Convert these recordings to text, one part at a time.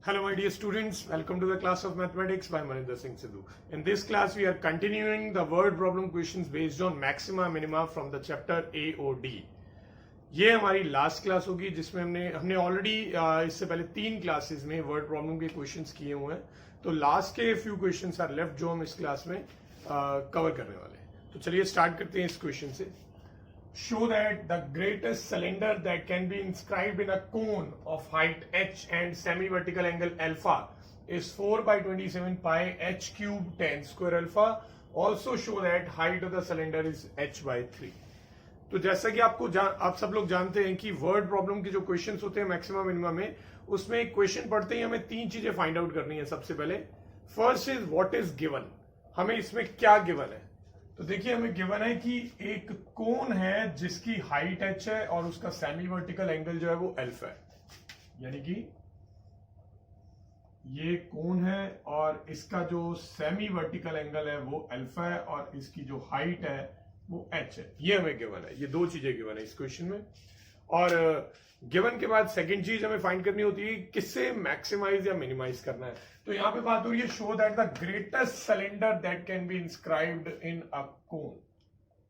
Hello my dear students, welcome to the class of mathematics by Maninder Singh Sidhu. In this class we are continuing the word problem questions based on maxima minima from the chapter AOD. ये हमारी last class होगी जिसमें हमने already इससे पहले 3 classes में word problem के questions किए हुए हैं. तो लास्ट के फ्यू क्वेश्चंस आर लेफ्ट जो हम इस क्लास में कवर करने वाले हैं. तो चलिए स्टार्ट करते हैं इस क्वेश्चन से. Show that the greatest cylinder that can be inscribed in a cone of height h and semi-vertical angle alpha is 4 by 27 pi h cube tan square alpha. Also show that height of the cylinder is h by 3. तो जैसा कि आप सब लोग जानते हैं कि word problem के जो क्वेश्चंस होते हैं मैक्सिमम मिनिमम में, उसमें एक क्वेश्चन पढ़ते ही हमें 3 चीजें फाइंड आउट करनी है. सबसे पहले first is what is given. हमें इसमें क्या गिवन है. तो देखिए हमें गिवन है कि एक कोन है जिसकी हाइट h है और उसका सेमी वर्टिकल एंगल जो है वो अल्फा है. यानी कि ये कोन है और इसका जो सेमी वर्टिकल एंगल है वो अल्फा है और इसकी जो हाइट है वो h है. ये हमें गिवन है. ये 2 चीजें गिवन है इस क्वेश्चन में. और गिवन के बाद सेकंड चीज हमें फाइंड करनी होती है किससे मैक्सिमाइज या मिनिमाइज करना है. तो यहां पे बात हो रही है show that the greatest cylinder that can be inscribed in a cone.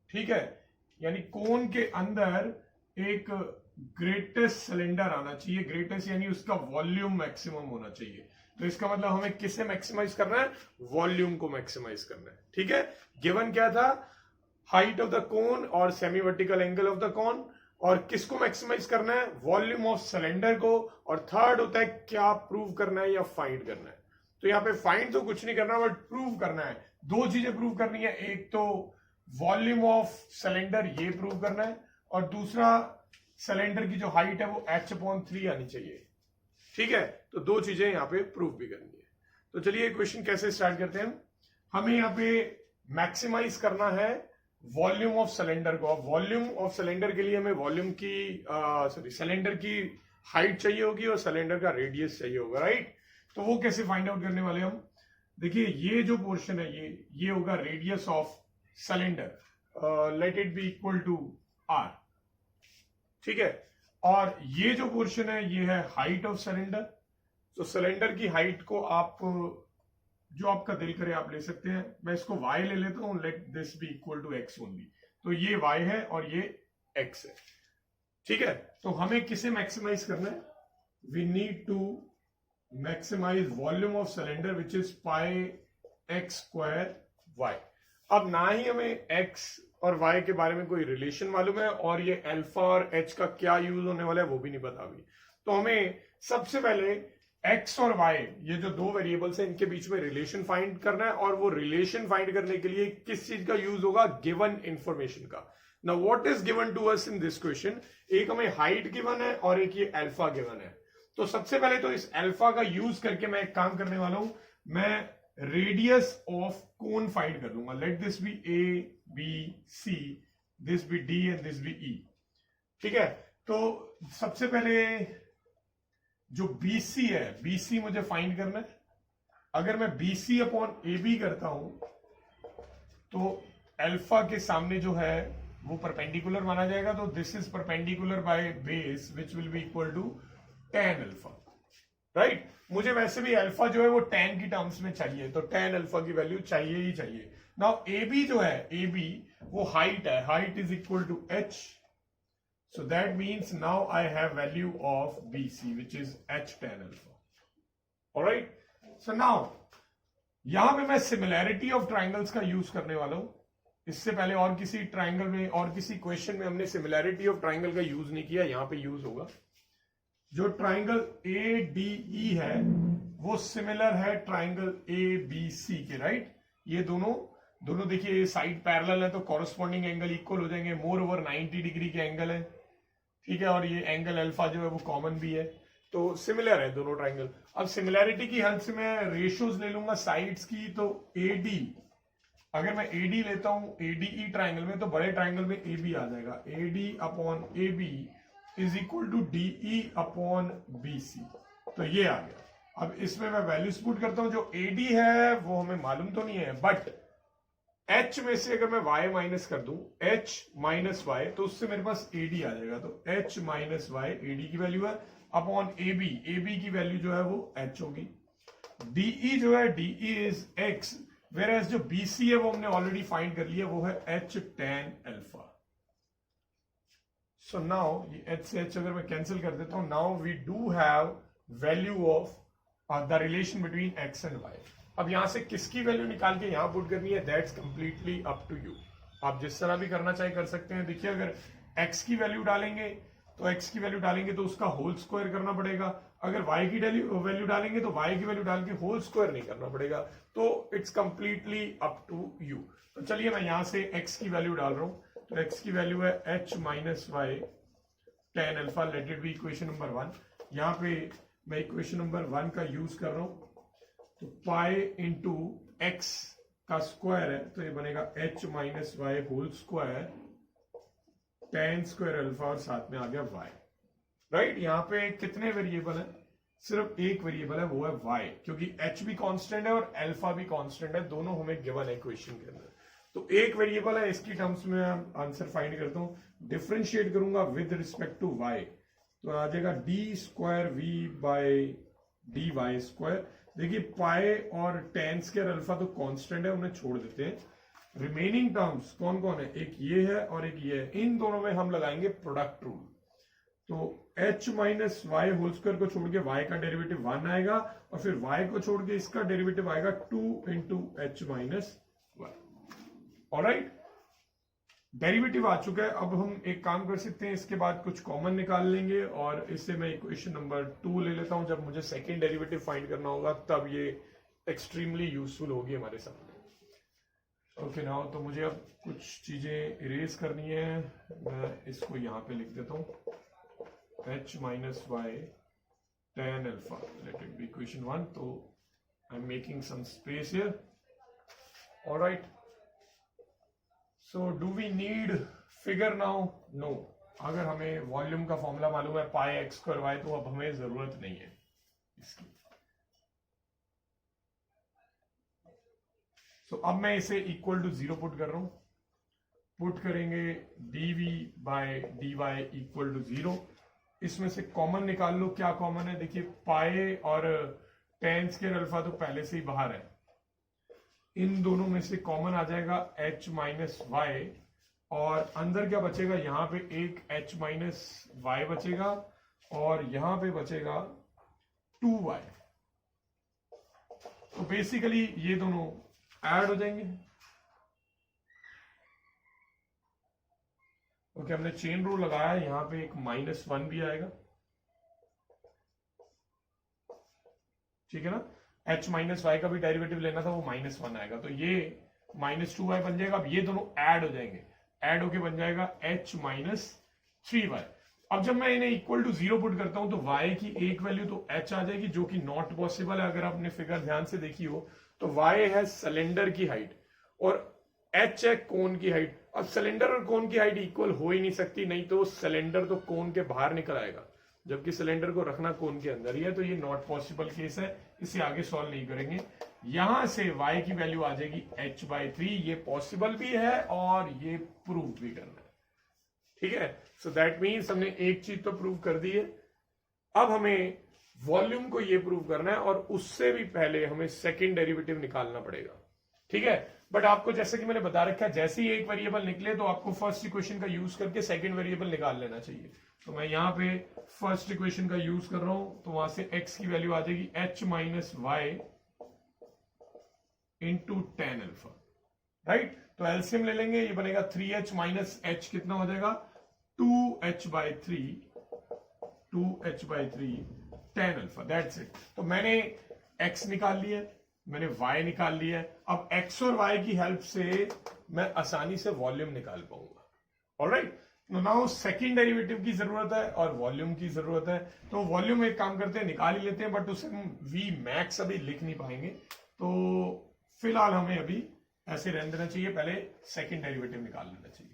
ठीक है, यानी कोन के अंदर एक ग्रेटेस्ट सिलेंडर आना चाहिए. ग्रेटेस्ट यानी उसका वॉल्यूम मैक्सिमम होना चाहिए. तो इसका मतलब हमें किससे मैक्सिमाइज करना है, वॉल्यूम को मैक्सिमाइज करना है. ठीक है, गिवन क्या था, हाइट ऑफ द कोन और semi vertical angle of the cone. और किसको मैक्सिमाइज करना है, वॉल्यूम ऑफ सिलेंडर को. और थर्ड होता है क्या प्रूव करना है या फाइंड करना है. तो यहाँ पे फाइंड तो कुछ नहीं करना बट प्रूव करना है. 2 चीजें प्रूव करनी है. एक तो वॉल्यूम ऑफ सिलेंडर ये प्रूव करना है और दूसरा सिलेंडर की जो हाइट है वो h/3 आनी चाहिए. ठीक है, तो 2 चीजें यहाँ पे प्रूव भी करनी है. तो चलिए क्वेश्चन कैसे स्टार्ट करते हैं. हमें यहाँ पे मैक्सिमाइज करना है वॉल्यूम ऑफ सिलेंडर को. अब वॉल्यूम ऑफ सिलेंडर के लिए हमें वॉल्यूम की सिलेंडर की हाइट चाहिए होगी और सिलेंडर का रेडियस चाहिए होगा. राइट, तो वो कैसे फाइंड आउट करने वाले हम. देखिए ये जो पोर्शन है ये होगा radius of cylinder. Let it be equal to r. ठीक है, और ये जो पोर्शन है ये है हाइट ऑफ सिलेंडर. तो सिलेंडर की हाइट को आप जो आपका दिल करे आप ले सकते हैं. मैं इसको y ले लेता हूं. Let this be equal to x only. तो ये y है और ये x है. ठीक है, तो हमें किसे मैक्सिमाइज करना है, we need to maximize volume of cylinder which is pi x square y. अब ना ही हमें x और y के बारे में कोई रिलेशन मालूम है और ये अल्फा और h का क्या यूज होने वाला है वो भी नहीं पता अभी. तो हमें सबसे पहले x और y ये जो 2 वेरिएबल्स हैं इनके बीच में रिलेशन फाइंड करना है. और वो रिलेशन फाइंड करने के लिए किस चीज का यूज होगा, गिवन इंफॉर्मेशन का. Now what is given to us in this question. एक हमें हाइट गिवन है और एक ये अल्फा गिवन है. तो सबसे पहले तो इस अल्फा का यूज करके मैं एक काम करने वाला हूं. मैं रेडियस ऑफ कोन फाइंड कर लूंगा. Let this be A B C, this be D and this be E. ठीक है, तो सबसे पहले जो BC है, BC मुझे फाइंड करना है. अगर मैं BC अपॉन AB करता हूं तो अल्फा के सामने जो है वो परपेंडिकुलर माना जाएगा. तो this is perpendicular by base which will be equal to tan alpha. Right, मुझे वैसे भी अल्फा जो है वो tan की टर्म्स में चाहिए. तो tan अल्फा की वैल्यू चाहिए ही चाहिए. नाउ AB जो है, AB वो हाइट है. Height is equal to h. So that means now I have value of BC which is h tan alpha. Alright. So now यहां पे मैं सिमिलैरिटी ऑफ ट्राइंगल्स का यूज करने वाला हूं. इससे पहले और किसी ट्राइंगल में और किसी क्वेश्चन में हमने सिमिलैरिटी ऑफ ट्राइंगल का यूज नहीं किया. यहां पे यूज होगा. जो ट्राइंगल ADE है वो सिमिलर है ट्राइंगल ABC के. राइट, ये दोनों देखिए साइड पैरेलल है तो कॉरेस्पॉन्डिंग एंगल इक्वल हो जाएंगे. मोर ओवर 90 डिग्री के एंगल है. ठीक है, और ये एंगल अल्फा जो है वो कॉमन भी है. तो सिमिलर है दोनों ट्राइंगल. अब सिमिलैरिटी की हेल्प से मैं रेशियोज ले लूंगा साइड्स की. तो AD, अगर मैं AD लेता हूं ADE ट्राइंगल में तो बड़े ट्राइंगल में AB आ जाएगा. AD upon AB is equal to DE upon BC. तो ये आ गया. अब इसमें मैं वैल्यूज पुट करता हूं. जो AD है वो हमें मालूम तो नहीं है बट h में से अगर मैं y माइनस कर दूं, h माइनस y, तो उससे मेरे पास AD आ जाएगा. तो h माइनस y AD की वैल्यू है. अपॉन ए बी की वैल्यू जो है वो h होगी। DE जो है DE is x, whereas जो BC है वो हमने ऑलरेडी फाइंड कर लिया, वो है h tan alpha. So now ये h से h अगर मैं कैंसिल कर देता हूं, now we do have value of the relation between x and y। अब यहां से किसकी वैल्यू निकाल के यहां पुट करनी है, that's completely up to you. आप जिस तरह भी करना चाहे कर सकते हैं। देखिए अगर x की वैल्यू डालेंगे तो उसका होल स्क्वायर करना पड़ेगा, अगर y की वैल्यू डालेंगे तो y की वैल्यू डाल के होल स्क्वायर नहीं करना पड़ेगा। तो it's completely up to you. तो चलिए मैं यहां से x की वैल्यू डाल रहा हूं, तो x की वैल्यू है h minus Y tan alpha, let it be equation number 1। यहां पे मैं इक्वेशन नंबर 1 का यूज कर रहा हूं, तो पाई इंटू एक्स का स्क्वायर है, तो ये बनेगा h minus Y whole square tan square alpha और साथ में आ गया y। राइट, यहाँ पे कितने वेरिएबल है, सिर्फ एक वेरिएबल है, वो है y, क्योंकि h भी कांस्टेंट है और अल्फा भी कांस्टेंट है, दोनों हमें गिवन है इक्वेशन के अंदर। तो एक वेरिएबल है, इसकी टर्म्स में आंसर फाइंड करता हूं, डिफरेंशिएट करूंगा विद रिस्पेक्ट टू y, तो आ जाएगा D square V by D Y square. देखिए पाई और tan स्क्वायर अल्फा तो कांस्टेंट है, उन्हें छोड़ देते हैं। रिमेनिंग टर्म्स कौन कौन है, एक ये है और एक ये है, इन दोनों में हम लगाएंगे प्रोडक्ट रूल। तो h minus Y whole square को छोड़ के y का डेरिवेटिव 1 आएगा, और फिर y को छोड़ के इसका डेरिवेटिव आएगा 2 into H minus Y. Alright, derivative आ चुका है। अब हम एक काम कर सकते हैं, इसके बाद कुछ कॉमन निकाल लेंगे, और इससे मैं इक्वेशन नंबर 2 ले लेता हूं। जब मुझे सेकेंड डेरिवेटिव फाइंड करना होगा तब ये एक्सट्रीमली यूजफुल होगी हमारे सामने। ओके नाउ, तो मुझे अब कुछ चीजें इरेज करनी है, मैं इसको यहां पे लिख देता हूं, h minus Y tan alpha, let it be equation 1। तो I am making some space here. Alright, so do we need figure now? No, अगर हमें वॉल्यूम का फॉर्मूला मालूम है पाई एक्स स्क्वायर वाई, तो अब हमें जरूरत नहीं है इसकी। तो अब मैं इसे इक्वल टू 0 पुट कर रहा हूं, पुट करेंगे dv by dy equal to 0। इसमें से कॉमन निकाल लो, क्या कॉमन है, देखिए पाई और tan स्क्वायर अल्फा तो पहले से ही बाहर है, इन दोनों में से कॉमन आ जाएगा h माइनस वाई, और अंदर क्या बचेगा, यहां पे एक h माइनस वाई बचेगा, और यहां पे बचेगा 2y। तो बेसिकली ये दोनों ऐड हो जाएंगे। ओके, हमने चेन रूल लगाया, यहां पे एक -1 भी आएगा, ठीक है ना। h माइनस वाई का भी डेरिवेटिव लेना था, वो -1 आएगा, तो ये -2y बन जाएगा। अब ये दोनों ऐड हो जाएंगे, ऐड होके बन जाएगा h माइनस 3y। अब जब मैं इन्हें इक्वल टू 0 पुट करता हूं तो y की एक वैल्यू तो h आ जाएगी, जो कि नॉट पॉसिबल है। अगर आपने फिगर ध्यान से देखी हो तो y है सिलेंडर की हाइट और h है कोन की हाइट। अब सिलेंडर और कोन की हाइट इक्वल हो ही नहीं सकती, नहीं तो सिलेंडर तो कोन के बाहर निकल आएगा, जबकि सिलेंडर को रखना कोन के अंदर ही है। तो ये नॉट पॉसिबल केस है, इसे आगे सॉल्व नहीं करेंगे। यहां से y की वैल्यू आ जाएगी h/3, ये पॉसिबल भी है और ये प्रूव भी करना है, ठीक है। सो दैट मीन्स हमने एक चीज तो प्रूव कर दी है, अब हमें वॉल्यूम को ये प्रूव करना है, और उससे भी पहले हमें सेकेंड डेरिवेटिव निकालना पड़ेगा, ठीक है। बट आपको जैसे कि मैंने बता रखा है, जैसे ही एक वेरिएबल निकले तो आपको फर्स्ट इक्वेशन का यूज करके सेकेंड वेरिएबल निकाल लेना चाहिए। तो मैं यहां पे फर्स्ट इक्वेशन का यूज कर रहा हूं, तो वहां से x की वैल्यू आ जाएगी h minus Y into tan alpha, right. तो एलसीएम ले लेंगे, ये बनेगा 3h माइनस h, कितना हो जाएगा 2h/3 tan alpha, that's it. तो मैंने x निकाल लिया है, मैंने y निकाल लिया है। अब x और y की हेल्प से मैं आसानी से वॉल्यूम निकाल पाऊंगा। ऑलराइट, नाउ सेकंड डेरिवेटिव की जरूरत है और वॉल्यूम की जरूरत है। तो वॉल्यूम एक काम करते हैं, निकाल ही लेते हैं, बट उसे हम v मैक्स अभी लिख नहीं पाएंगे, तो फिलहाल हमें अभी ऐसे रहने देना चाहिए, पहले सेकंड डेरिवेटिव निकाल लेना चाहिए।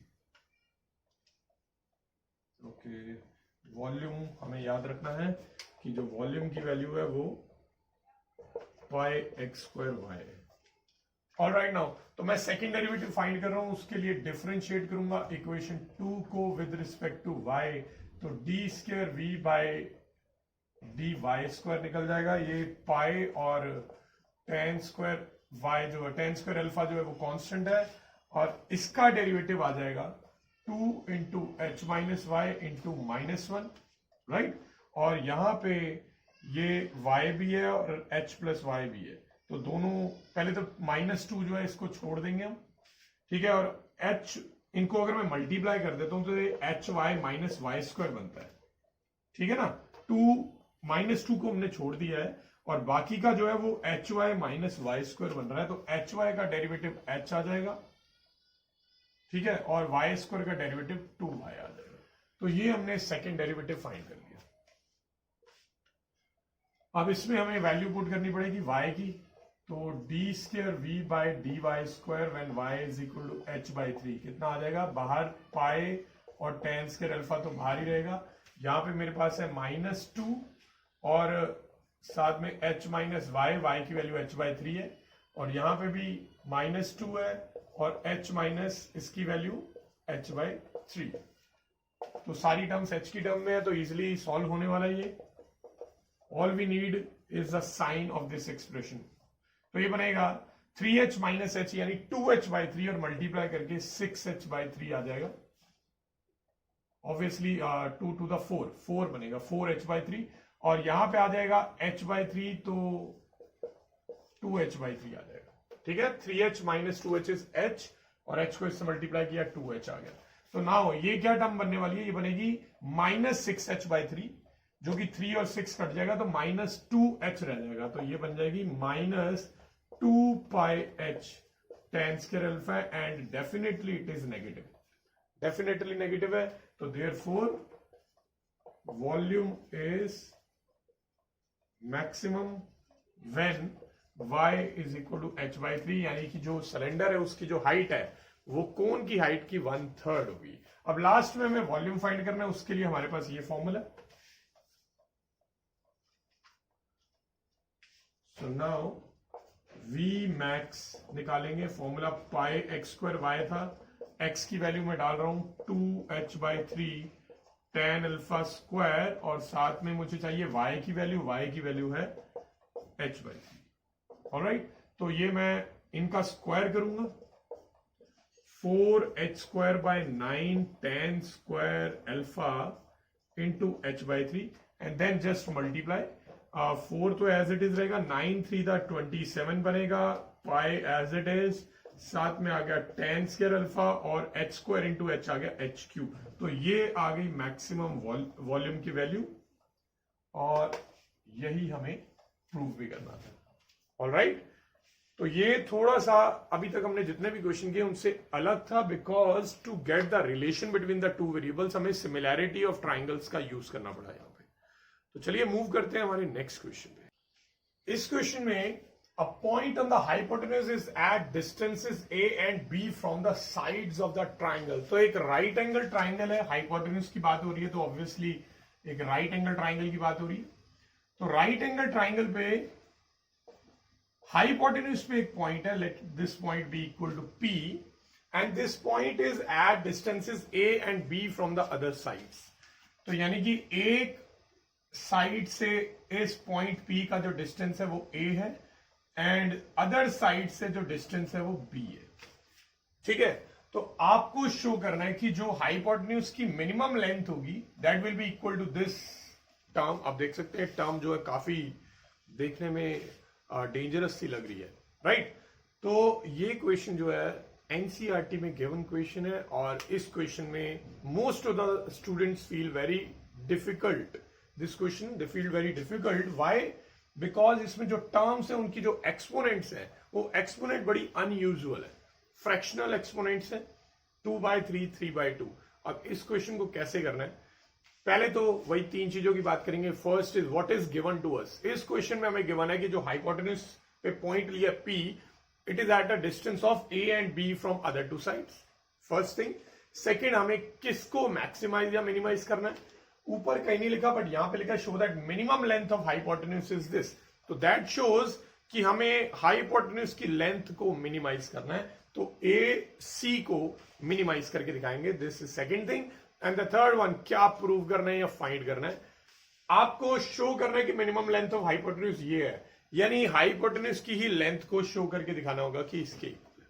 ओके, वॉल्यूम हमें याद रखना है कि जो वॉल्यूम की वैल्यू है वो पाई एक्स स्क्वायर वाई है। ऑलराइट, नाउ तो मैं सेकंड डेरिवेटिव फाइंड कर रहा हूं, उसके लिए डिफरेंशिएट करूंगा इक्वेशन 2 को विद रिस्पेक्ट टू y। तो D square V by D Y square निकल जाएगा, ये पाई और टेन स्क्वायर वाई जो है, टेन स्क्वायर अल्फा जो है वो कांस्टेंट है, और इसका डेरिवेटिव आ जाएगा 2 into H minus Y into -1, right. और यहां पे ये y भी है और h प्लस वाई भी है, तो दोनों पहले तो -2 जो है इसको छोड़ देंगे हम, ठीक है। और h इनको अगर मैं मल्टीप्लाई कर देता हूं तो ये H Y minus Y square बनता है, ठीक है ना। 2 को हमने छोड़ दिया है और बाकी का जो है वो H Y minus Y square बन रहा है, तो एच वाई का डेरिवेटिव h आ जाएगा, ठीक है, और वाई स्क्वायर का डेरिवेटिव 2y आ जाएगा। तो ये हमने सेकेंड डेरिवेटिव फाइंड कर लिया। अब इसमें हमें वैल्यू पुट करनी पड़ेगी y की, तो D square V by D Y square when y is equal to H by 3 कितना आ जाएगा, बाहर पाई और टेन स्क्वायर अल्फा तो बाहर ही रहेगा। यहाँ पे मेरे पास है -2 और साथ में h माइनस वाई की वैल्यू h बाई 3 है, और यहाँ पे भी -2 है और h माइनस इसकी वैल्यू h बाई 3। तो सारी टर्म्स h की टर्म में है तो इजिली सॉल्व होने वाला ये। All we need is the sign of this expression, तो ये बनेगा 3h माइनस h यानी 2h बाई 3 और मल्टीप्लाई करके 6h बाई 3 आ जाएगा। ऑब्वियसली 2 to the 4 बनेगा, 4h बाई 3, और यहां पे आ जाएगा h बाई 3 तो 2h बाई 3 आ जाएगा, ठीक है। 3h minus 2h is h और h को इससे मल्टीप्लाई किया 2h आ गया। तो नाउ ये क्या टर्म बनने वाली है, ये बनेगी -6h बाई 3, जो कि 3 और 6 कट जाएगा तो -2h रह जाएगा, तो ये बन जाएगी -2πh tan square alpha and definitely it is negative, definitely negative है। तो therefore volume is maximum when y is equal to h by 3, यानी कि जो सिलेंडर है उसकी जो हाइट है वो कोन की हाइट की 1/3 होगी। अब लास्ट में हमें वॉल्यूम फाइंड करना है, उसके लिए हमारे पास ये formula. So now V max निकालेंगे, फॉर्मूला पाई एक्स स्क्वायर वाई था, x की वैल्यू में डाल रहा हूं 2h by 3 tan alpha square, और साथ में मुझे चाहिए y की वैल्यू है h बाई 3। ऑलराइट, तो ये मैं इनका स्क्वायर करूंगा, 4h square by 9 tan square alpha into h by 3 and then just multiply. 4 तो एज इट इज रहेगा, 9 3 27 बनेगा, पाई एज इट इज, साथ में आ गया tan स्क्वायर अल्फा और h स्क्वायर इंटू h आ गया h क्यूब। तो ये आ गई मैक्सिमम वॉल्यूम की वैल्यू, और यही हमें प्रूव भी करना था। ऑलराइट, तो ये थोड़ा सा अभी तक हमने जितने भी क्वेश्चन किए उनसे अलग था, because to get the relation between the two variables हमें सिमिलैरिटी ऑफ ट्राइंगल्स का यूज करना पड़ा यहाँ पे। तो चलिए मूव करते हैं हमारे नेक्स्ट क्वेश्चन पे। इस क्वेश्चन में a point on the hypotenuse is at distances a and b from the sides of the triangle. तो एक राइट एंगल ट्राइंगल है, हाइपोटेन्यूज की बात हो रही है तो ऑब्वियसली एक राइट एंगल ट्राइंगल की बात हो रही है। तो राइट एंगल ट्राइंगल पे हाइपोटेन्यूज पे एक पॉइंट है, let this point be equal to p and this point is at distances a and b from the other sides. तो यानी कि एक साइड से इस पॉइंट P का जो डिस्टेंस है वो A है एंड अदर साइड से जो डिस्टेंस है वो B है, ठीक है। तो आपको शो करना है कि जो हाइपोटेन्यूज की मिनिमम लेंथ होगी that will be equal to this term. आप देख सकते हैं टर्म जो है काफी देखने में डेंजरस सी लग रही है, राइट। तो ये क्वेश्चन जो है एनसीईआरटी में गिवन क्वेश्चन है, और इस क्वेश्चन में most of the students feel very difficult this question, they feel very difficult. Why? Because इसमें जो टर्म्स है उनकी जो एक्सपोनेंट्स है वो एक्सपोनेंट बड़ी अनयूजुअल है, फ्रैक्शनल एक्सपोनेंट्स है, 2/3 3/2। अब इस क्वेश्चन को कैसे करना है, पहले तो वही तीन चीजों की बात करेंगे। First is what is given to us. इस क्वेश्चन में हमें गिवन है कि जो हाइपोटेन्यूज पे पॉइंट लिया P, it is at a distance of A and B from other two sides, first thing. Second, हमें किसको मैक्सिमाइज या मिनिमाइज करना है, ऊपर कहीं नहीं लिखा बट यहां पे लिखा show that minimum length of hypotenuse is this. तो दैट शोज कि हमें हाइपोटेन्यूज की लेंथ को मिनिमाइज करना है, तो AC को मिनिमाइज करके दिखाएंगे, this is second thing. And the third one, क्या प्रूव करना है या फाइंड करना है। आपको शो करना है कि मिनिमम लेंथ ऑफ हाइपोटेन्यूज ये है, यानी हाइपोटेन्यूज की ही लेंथ को शो करके दिखाना होगा कि इसके इक्वल है।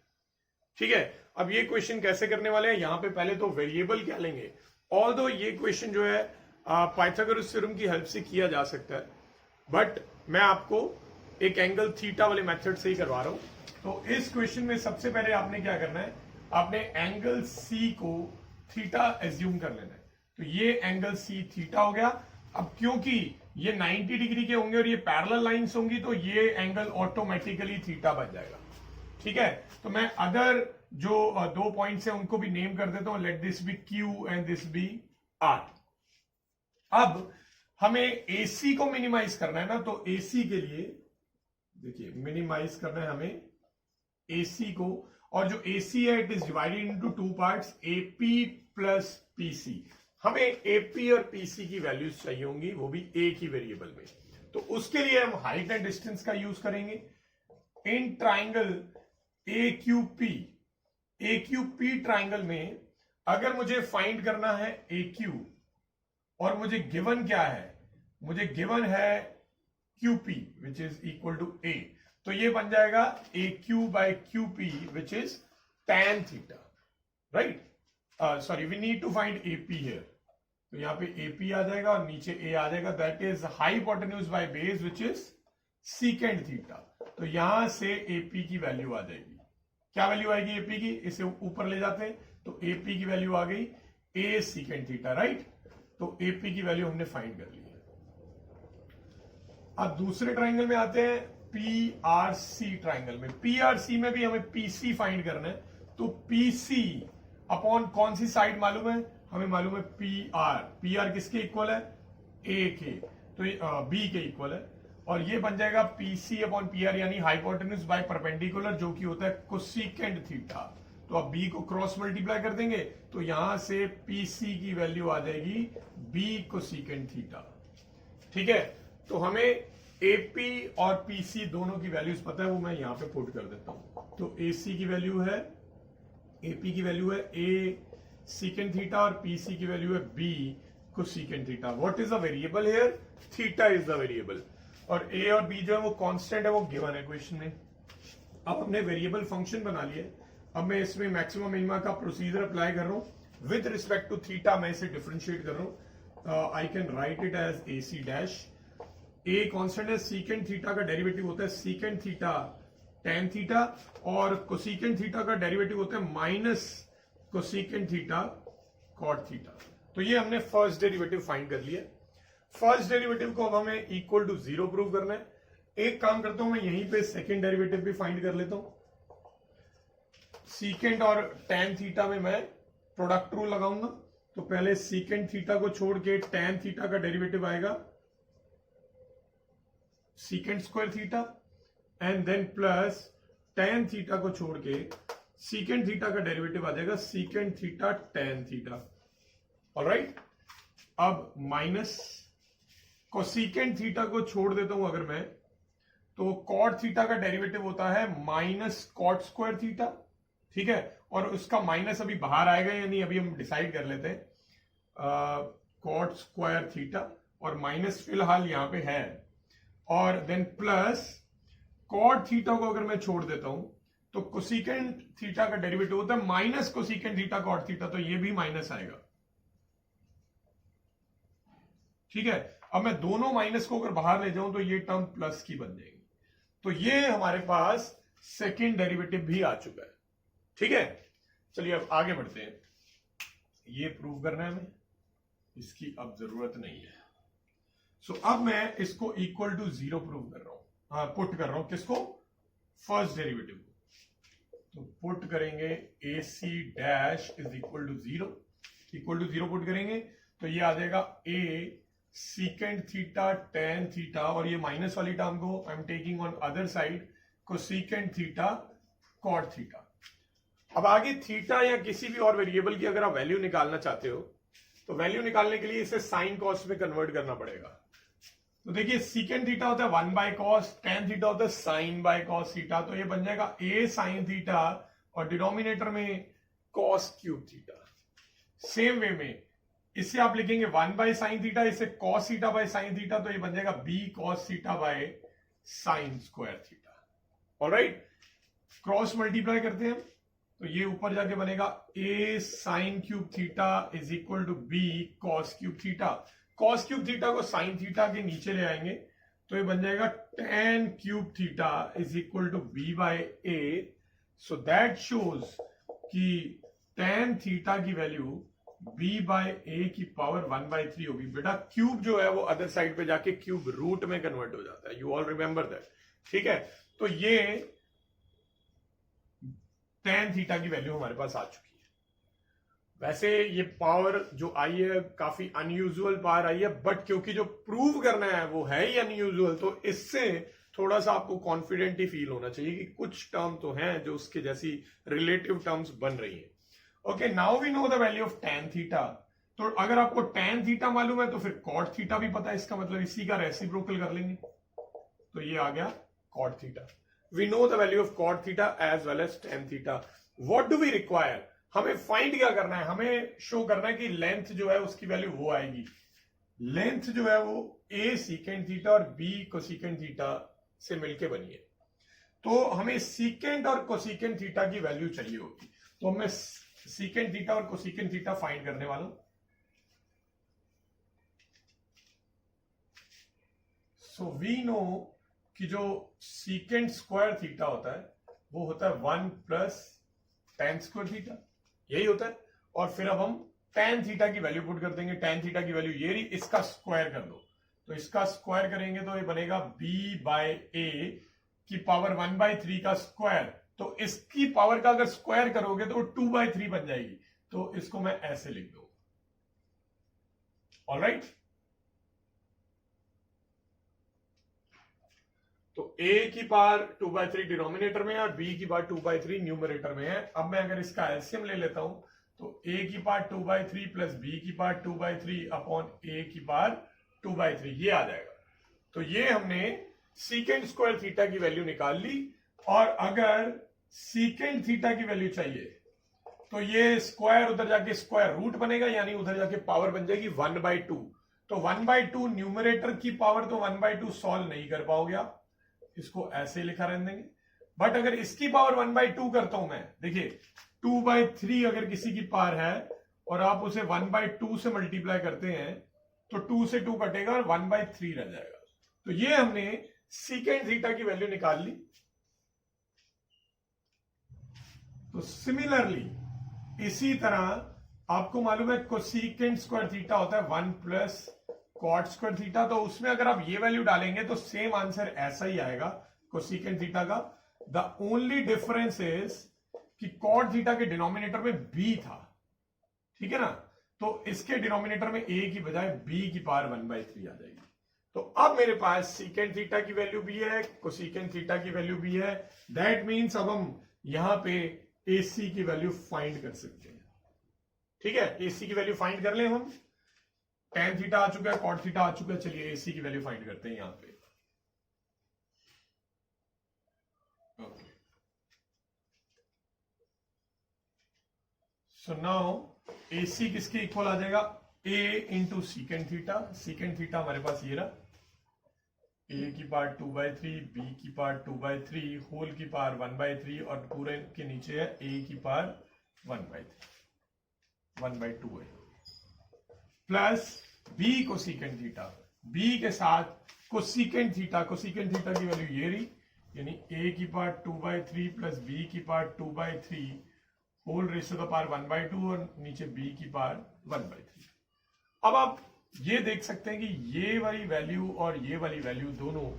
ठीक है, अब ये क्वेश्चन कैसे करने वाले हैं, यहां पे पहले तो वेरिएबल क्या लेंगे। ऑल्दो ये क्वेश्चन जो है पाइथागोरस थ्योरम की हेल्प से किया जा सकता है, बट मैं आपको एक एंगल थीटा वाले मेथड से ही करवा रहा हूं। तो इस क्वेश्चन में सबसे पहले आपने क्या करना है, आपने एंगल सी को थीटा एज्यूम कर लेना है। तो ये एंगल सी थीटा हो गया। अब क्योंकि ये 90 डिग्री के होंगे और ये पैरेलल लाइंस होंगी, तो ये एंगल ऑटोमेटिकली थीटा बन जाएगा। ठीक है, तो मैं अदर जो 2 पॉइंट्स है उनको भी नेम कर देता हूं। Let this be Q and this be R. अब हमें एसी को मिनिमाइज करना है ना, तो एसी के लिए देखिए मिनिमाइज करना है हमें एसी को, और जो एसी है it is divided into 2 parts, AP plus PC. हमें एपी और पीसी की वैल्यूज चाहिए होंगी, वो भी एक ही वेरिएबल में। तो उसके लिए हम हाइट एंड डिस्टेंस का यूज करेंगे। इन ट्राइंगल AQP ट्राइंगल में अगर मुझे फाइंड करना है AQ, और मुझे गिवन क्या है, मुझे गिवन है QP which is equal to A, तो ये बन जाएगा AQ by QP which is tan theta, right. Sorry, we need to find AP here. तो यहां पे AP आ जाएगा और नीचे A आ जाएगा, that is hypotenuse bye base which is secant theta. तो यहां से AP की वैल्यू आ जाएगी। क्या वैल्यू आएगी AP की, इसे ऊपर ले जाते हैं, तो AP की वैल्यू आ गई A सीकेंड थीटा, राइट। तो AP की वैल्यू हमने फाइंड कर ली है। अब दूसरे ट्राइंगल में आते हैं, PRC ट्राइंगल में। PRC में भी हमें PC फाइंड करना है। तो PC अपॉन कौन सी साइड मालूम है, हमें मालूम है PR किसके इक्वल है, A के, तो B के इक्वल है। और ये बन जाएगा PC अपॉन PR, यानी हाइपोटेन्यूज बाय परपेंडिकुलर, जो कि होता है कोसेकेंड थीटा। तो अब B को क्रॉस मल्टीप्लाई कर देंगे, तो यहां से PC की वैल्यू आ जाएगी B कोसेकेंड थीटा। ठीक है, तो हमें AP और PC दोनों की वैल्यूज पता है, वो मैं यहां पे पुट कर देता हूं। तो AC की वैल्यू है, AP की वैल्यू है A सीकेंड थीटा, और PC की वैल्यू है B cosecant theta. What is the variable here, theta is the variable, और A और B जो है वो कांस्टेंट है, वो गिवन है क्वेश्चन में। अब हमने वेरिएबल फंक्शन बना लिया। अब मैं इसमें मैक्सिमम मिनिमा का प्रोसीजर अप्लाई कर रहा हूं विद रिस्पेक्ट टू थीटा। मैं इसे डिफरेंशिएट कर रहा हूं। I can write it as AC dash. A constant है, सीकेंड थीटा का डेरिवेटिव होता है सीकेंड थीटा tan थीटा, और कोसेकेंड थीटा का डेरिवेटिव होता है minus cosecant theta cot theta. तो ये हमने फर्स्ट डेरिवेटिव फाइंड कर लिया। फर्स्ट डेरिवेटिव को अब हमें इक्वल टू 0 प्रूव करना है। एक काम करता हूं, मैं यहीं पे सेकेंड डेरिवेटिव भी फाइंड कर लेता हूं। सीकेंड और tan थीटा में मैं प्रोडक्ट रूल लगाऊंगा। तो पहले सीकेंड थीटा को छोड़ के tan थीटा का डेरिवेटिव आएगा secant square theta, and then plus tan theta को छोड़ के सीकेंड थीटा का डेरिवेटिव आ जाएगा secant theta tan theta. Alright, अब माइनस कोसेकेंड थीटा को छोड़ देता हूं अगर मैं, तो कॉट थीटा का डेरिवेटिव होता है माइनस कॉट स्क्वायर थीटा। ठीक है, और उसका माइनस अभी बाहर आएगा या नहीं, अभी हम डिसाइड कर लेते हैं। कॉट स्क्वायर थीटा और माइनस फिलहाल यहां पे है, और देन प्लस कॉट थीटा को अगर मैं छोड़ देता हूं, तो कोसेकेंड थीटा का डेरिवेटिव होता है minus cosecant theta cot theta, तो ये भी माइनस आएगा। ठीक है, अब मैं दोनों माइनस को अगर बाहर ले जाऊं तो ये टर्म प्लस की बन जाएगी। तो ये हमारे पास सेकेंड डेरिवेटिव भी आ चुका है। ठीक है, चलिए अब आगे बढ़ते हैं। ये प्रूव करना है हमें, इसकी अब जरूरत नहीं है। सो अब मैं इसको इक्वल टू 0 प्रूव कर रहा हूं, हाँ पुट कर रहा हूं, किसको, फर्स्ट डेरिवेटिव को। तो पुट करेंगे AC dash is equal to 0, equal to 0 put करेंगे तो ये आ जाएगा A secant theta tan theta, और ये माइनस वाली टर्म को I am taking on other side cosecant theta cot theta. अब आगे थीटा या किसी भी और वेरिएबल की अगर आप वैल्यू निकालना चाहते हो, तो वैल्यू निकालने के लिए इसे साइन कॉस में कन्वर्ट करना पड़ेगा। तो देखिए सीकेंड थीटा होता है 1 बाय कॉस, tan थीटा होता है साइन बाय कॉस थीटा, तो ये बन जाएगा A साइन थीटा और डिनोमिनेटर में cos cube theta. Same way में इससे आप लिखेंगे 1 बाय साइन थीटा, इससे cos theta by sine theta, तो ये बन जाएगा B cos theta by sine square theta. Alright, cross multiply करते हैं तो ये ऊपर जाके बनेगा a sine cube theta is equal to B cos cube theta. Cos cube theta को साइन थीटा के नीचे ले आएंगे तो ये बन जाएगा tan cube theta is equal to B by A. So that shows कि tan थीटा की वैल्यू b बाय ए की पावर 1/3 होगी। बेटा क्यूब जो है वो अदर साइड पे जाके क्यूब रूट में कन्वर्ट हो जाता है, यू ऑल रिमेंबर दैट। ठीक है, तो ये tan थीटा की वैल्यू हमारे पास आ चुकी है। वैसे ये पावर जो आई है काफी अनयूजुअल पावर आई है, बट क्योंकि जो प्रूव करना है वो है ही अनयूजुअल, तो इससे थोड़ा सा आपको कॉन्फिडेंट ही फील होना चाहिए कि कुछ टर्म तो हैं जो उसके जैसी रिलेटिव टर्म्स बन रही है। Okay, now we know the value of tan theta. तो अगर आपको tan थीटा मालूम है तो फिर cot थीटा भी पता है, इसका मतलब इसी का रेसिप्रोकल कर लेंगे, तो ये आ गया cot theta. We know the value of cot theta as well as tan theta. What do we require? हमें फाइंड क्या करना है? हमें शो करना है कि लेंथ जो है उसकी वैल्यू वो आएगी। लेंथ जो है वो a सीकेंट थीटा और b कोसीकेंट थीटा से मिलके बनी है, तो हमें सीकेंट और कोसीकेंट थीटा की वैल्यू चाहिए होगी। तो मैं सीकेंट थीटा और कोसीकेंट थीटा फाइंड करने वाला हूं। सो वी नो कि जो सीकेंट स्क्वायर थीटा होता है वो होता है 1 प्लस tan स्क्वायर थीटा, यही होता है। और फिर अब हम tan थीटा की वैल्यू पुट कर देंगे। tan थीटा की वैल्यू ये रही, इसका स्क्वायर कर दो, तो इसका स्क्वायर करेंगे तो ये बनेगा b बाय ए की पावर 1/3 का स्क्वायर। तो इसकी पावर का अगर स्क्वायर करोगे तो 2/3 बन जाएगी, तो इसको मैं ऐसे लिख दूंगा। ऑलराइट, तो a की पावर 2/3 डिनोमिनेटर में है और b की पावर 2/3 न्यूमरेटर में है। अब मैं अगर इसका एलसीएम ले लेता हूं तो a की पावर 2/3 प्लस b की पावर 2/3 अपॉन a की पावर 2/3 ये आ जाएगा। तो ये हमने सीकेंट स्क्वायर थीटा की वैल्यू निकाल ली। और अगर सीकेंट थीटा की वैल्यू चाहिए तो ये स्क्वायर उधर जाके स्क्वायर रूट बनेगा, यानी उधर जाके पावर बन जाएगी 1/2। तो 1/2 न्यूमरेटर की पावर तो 1/2 सॉल्व नहीं कर पाओगे आप, इसको ऐसे लिखा रहने देंगे। बट अगर इसकी पावर 1/2 करता हूं मैं, देखिए 2/3 अगर किसी की पावर है और आप उसे 1/2 से मल्टीप्लाई करते हैं तो 2 से 2 कटेगा और 1/3 रह जाएगा। तो ये हमने सीकेंट थीटा की वैल्यू निकाल ली। तो सिमिलरली इसी तरह आपको मालूम है कोसीकेंट स्क्वायर थीटा होता है 1 प्लस कॉट स्क्वायर थीटा, तो उसमें अगर आप ये वैल्यू डालेंगे तो सेम आंसर ऐसा ही आएगा कोसीकेंट थीटा का। द ओनली डिफरेंस इज कि कॉट थीटा के डिनोमिनेटर में b था, ठीक है ना, तो इसके डिनोमिनेटर में a की बजाय b की पावर 1/3 आ जाएगी। तो अब मेरे पास सीकेंट थीटा की वैल्यू भी है, कोसीकेंट थीटा की वैल्यू भी है। दैट मीन्स अब हम यहां पे AC की वैल्यू फाइंड कर सकते हैं। ठीक है, AC की वैल्यू फाइंड कर ले हम। tan थीटा आ चुका है, cot थीटा आ चुका है, चलिए AC की वैल्यू फाइंड करते हैं यहां पे। ओके, सो नाउ AC किसके इक्वल आ जाएगा? A into secant theta. Secant theta हमारे पास ये रहा, A की पावर 2/3, B की पावर 2/3, होल की पावर 1/3 और पूरे के नीचे है A की पावर 1/2 है, plus B cosecant theta. B के साथ कोसीकेंट थीटा, कोसीकेंट थीटा की वैल्यू ये रही, यानी A की पावर 2/3 प्लस B की पावर 2/3 होल रेशियो का पावर 1/2 और नीचे B की पावर 1/3। अब आप ये देख सकते हैं कि ये वाली वैल्यू और ये वाली वैल्यू दोनों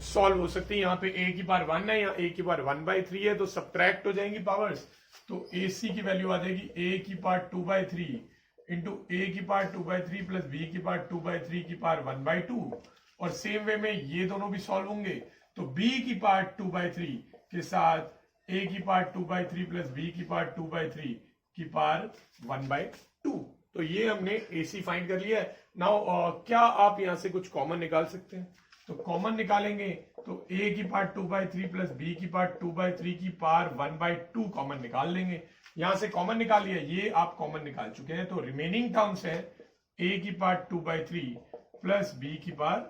सॉल्व हो सकती है। यहाँ पे A की पावर 1 है, यहाँ A की पावर 1/3 है, तो सब्ट्रैक्ट हो जाएंगी पावर्स। तो AC की वैल्यू आ जाएगी A की पावर 2/3 इंटू A की पावर 2/3 प्लस B की पावर 2/3 की पावर 1/2। और सेम वे में ये दोनों भी सॉल्व होंगे, तो B की पावर 2/3 के साथ A की पावर 2/3 प्लस B की पावर 2/3 की पावर 1/2। तो ये हमने AC फाइंड कर लिया है। नाउ क्या आप यहां से कुछ कॉमन निकाल सकते हैं? तो कॉमन निकालेंगे तो A की पावर 2/3 प्लस B की पावर 2/3 की पावर 1/2 कॉमन निकाल लेंगे। यहां से कॉमन निकाल लिया, ये आप कॉमन निकाल चुके हैं। तो रिमेनिंग टर्म्स है ए की पावर 2/3 प्लस बी की power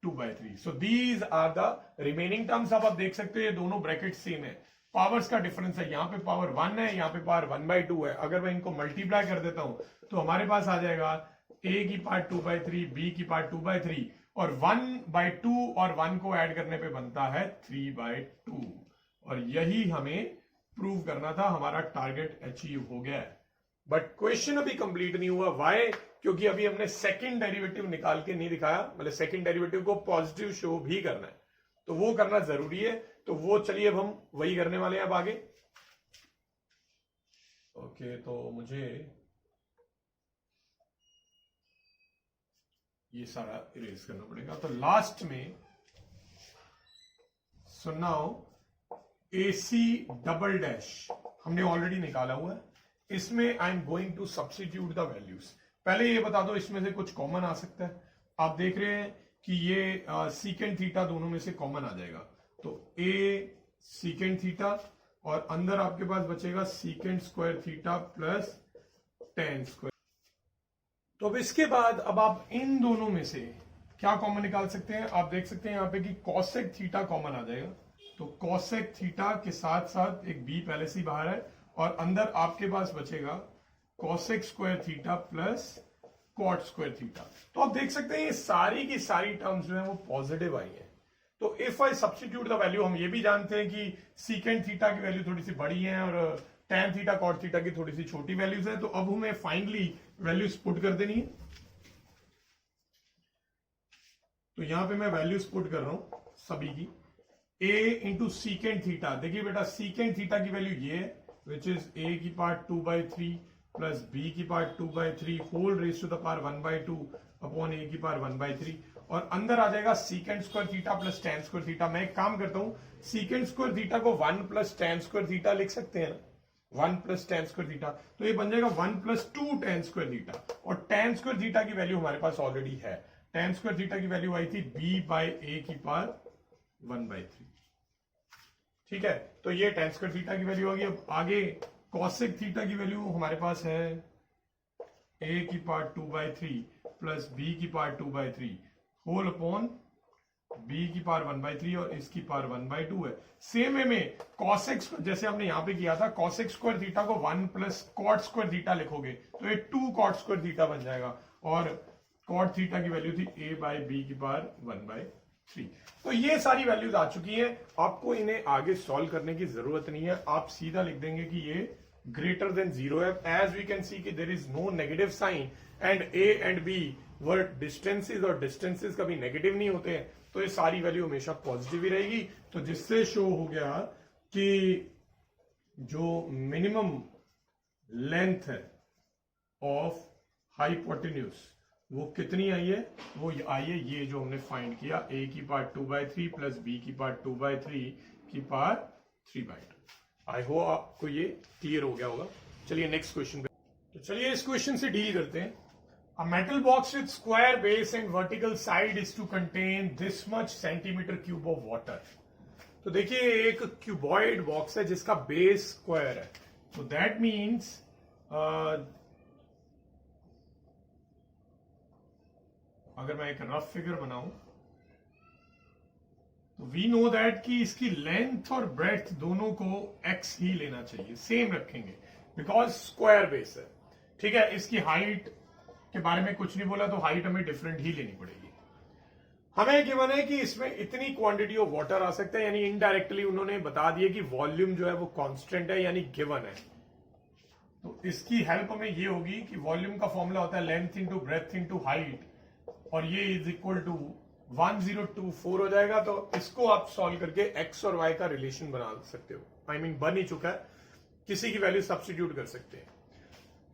2/3. So these are the remaining terms. अब आप देख सकते हो ये दोनों ब्रैकेट सेम है, पावर्स का डिफरेंस है, यहां पे पावर 1 है, यहां पे पावर 1/2 है. अगर मैं इनको मल्टीप्लाई कर देता हूं तो हमारे पास आ जाएगा ए की पावर 2/3 बी की पावर 2/3 और 1/2 और 1 को ऐड करने पे बनता है 3/2. और यही हमें प्रूव करना था. हमारा टारगेट अचीव हो गया है. बट क्वेश्चन अभी कंप्लीट नहीं हुआ. वाई? क्योंकि अभी हमने सेकंड डेरिवेटिव निकाल के नहीं दिखाया, मतलब सेकंड डेरिवेटिव को पॉजिटिव शो भी करना है, तो वो करना जरूरी है. तो वो चलिए अब हम वही करने वाले हैं अब आगे. ओके, तो मुझे ये सारा इरेज करना पड़ेगा. तो लास्ट में so now AC double dash हमने ऑलरेडी निकाला हुआ है. इसमें I am going to substitute the values. पहले ये बता दो इसमें से कुछ कॉमन आ सकता है. आप देख रहे हैं कि ये सीकेंट थीटा दोनों में से कॉमन आ जाएगा. तो A सीकेंट थीटा और अंदर आपके पास बचेगा secant square theta plus tan square. तो अब इसके बाद अब आप इन दोनों में से क्या कॉमन निकाल सकते हैं. आप देख सकते हैं यहां पे कि कॉसेक थीटा कॉमन आ जाएगा. तो कॉसेक थीटा के साथ साथ एक बी पहले से ही बाहर है और अंदर आपके पास बचेगा cosec square theta plus cot square theta. तो आप देख सकते हैं ये सारी की सारी टर्म्स जो है वो पॉजिटिव आई है. तो if I substitute the value, हम ये भी जानते हैं कि सीकेंट थीटा की वैल्यू थोड़ी सी बड़ी है और टैन थीटा कॉट थीटा की थोड़ी सी छोटी वैल्यूज है. तो अब हमें फाइनली वैल्यूज पुट कर देनी है. तो यहां पे मैं वैल्यूज पुट कर रहा हूं सभी की. a इंटू सीकेंट थीटा, देखिए बेटा सीकेंट थीटा की वैल्यू ये है विच इज a की पावर 2/3 प्लस b की power 2/3 whole raise to the power 1/2 upon a की पावर 1/3 और अंदर आ जाएगा secant square theta plus tan square theta. मैं एक काम करता हूं, सीकेंट स्क्वायर थीटा को 1 प्लस टेन स्क्वायर थीटा लिख सकते हैं ना, 1 प्लस टेन स्क्वायर थीटा. तो ये बन जाएगा 1 प्लस 2 टेन स्क्वायर थीटा और टेन स्क्वायर थीटा की वैल्यू हमारे पास ऑलरेडी है. टेन स्क्वायर थीटा की वैल्यू आई थी b/a की पावर 1/3. ठीक है, तो ये टेन स्क्वायर थीटा की वैल्यू आ गई. अब आगे कॉसेक थीटा की वैल्यू हमारे पास है a की पावर 2/3 प्लस b की पावर 2/3 होल अपॉन b की पावर 1/3 और इसकी पावर 1/2 है. सेम वे में कॉसेक, जैसे हमने यहां पे किया था, कॉसेक स्क्वायर थीटा को 1 प्लस कॉट स्क्वायर थीटा लिखोगे तो ये 2 कॉट स्क्वायर थीटा बन जाएगा और कॉट थीटा की वैल्यू थी a/b की पावर 1/3. तो ये सारी वैल्यूज आ चुकी हैं. आपको इन्हें आगे सॉल्व करने की जरूरत नहीं है, आप सीधा लिख देंगे कि ये ग्रेटर देन 0 है. एज वी कैन सी कि there is no negative sign and a and b were distances और डिस्टेंसेस कभी नेगेटिव नहीं होते हैं, तो ये सारी वैल्यू हमेशा पॉजिटिव ही रहेगी. तो जिससे शो हो गया कि जो मिनिमम लेंथ है ऑफ हाइपोटेन्यूज वो कितनी आई है, वो आई है ये जो हमने फाइंड किया, a की पावर 2/3 प्लस b की पावर 2/3 की पावर 3/2. आई होप आपको ये क्लियर हो गया होगा. चलिए नेक्स्ट क्वेश्चन पे. तो चलिए इस क्वेश्चन से डील करते हैं. A metal box with square base and vertical side is to contain this much centimeter cube of water. तो देखिए एक क्यूबॉइड बॉक्स है जिसका बेस स्क्वायर है. तो दैट मीन्स अगर मैं एक रफ फिगर बनाऊं तो वी नो दैट कि इसकी लेंथ और ब्रेड्थ दोनों को x ही लेना चाहिए, सेम रखेंगे बिकॉज स्क्वायर बेस है. ठीक है, इसकी हाइट के बारे में कुछ नहीं बोला तो हाइट हमें डिफरेंट ही लेनी पड़ेगी. हमें गिवन है कि इसमें इतनी क्वांटिटी ऑफ वाटर आ सकता है, यानी इनडायरेक्टली उन्होंने बता दिया कि वॉल्यूम जो है वो कांस्टेंट है यानी गिवन है. तो इसकी हेल्प हमें ये होगी कि वॉल्यूम का फॉर्मूला होता है length into breadth into height और ये इज इक्वल टू 1024 हो जाएगा. तो इसको आप सॉल्व करके एक्स और वाई का रिलेशन बना सकते हो. आई मीन बन ही चुका है, किसी की वैल्यू सब्स्टिट्यूट कर सकते हैं.